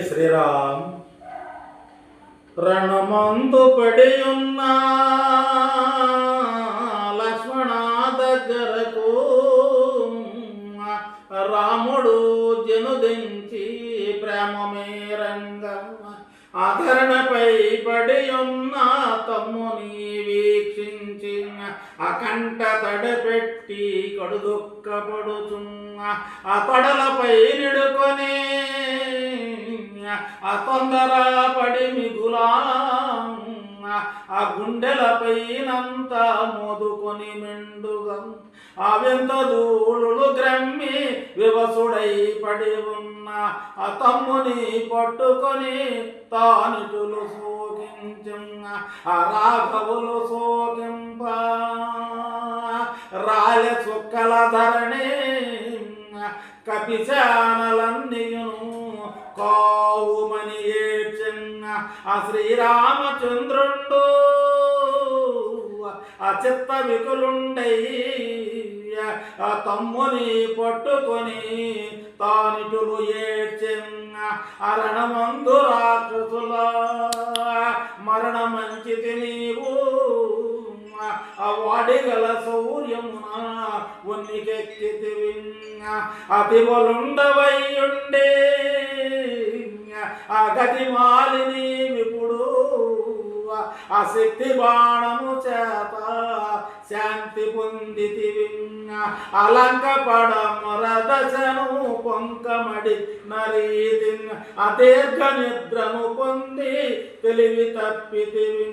శ్రీరామ్. రణమందు పడియున్న లక్ష్మణ దగ్గరకు రాముడు జనుదించి ప్రేమమేరంగం ఆధరణపై పడి ఉన్న తమ్ముని వీక్షించి అకంఠ తడపెట్టి కడుదుక్కపడుచున్న ఆ తొడలపై నిడుకొని ఆ తొందర పడి మిగులా ఆ గుండెలపైనంత మోదుకొని మెండుగా ఆ వింత ధూళులు గ్రమ్మి వివసుడై పడి ఉన్న ఆ తమ్ముని పట్టుకొని తానిటులు సోకించున్న ఆ రాఘవులు సోకింప రాయ చుక్కల ధరణి కపిశానలన్నీయును కావుమని ఏడ్చిన ఆ శ్రీరామచంద్రుండు ఆ చిత్త వికులుండై ఆ తమ్ముని పట్టుకొని తానిటులు ఏడ్చిన అరణమందు రాక్షసుల మరణమంచితి నీవు ఆ వాడిగల శౌర్యమున ఉన్నికెక్కితివి అతి బలుండవయ్యుండే ఆ గతి మాలిని విపుడు ఆ శక్తి బాణము చేత శాంతి పొందితివి అలంక పడమరదశను పొంకమడి నరీతి ఆ దీర్ఘ నిద్రను పొంది తెలివి తప్పితివి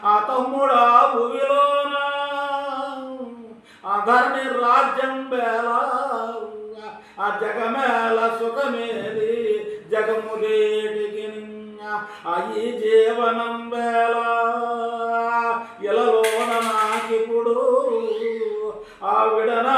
ఆ తమ్ముడా భువిలోన ఆ ధరణి రాజ్యం బేల ఆ జగమేల సుఖమేది జగముగేటికి ఆ ఈ జీవనం వేళ ఇలలోన నాకిప్పుడు ఆ విడనా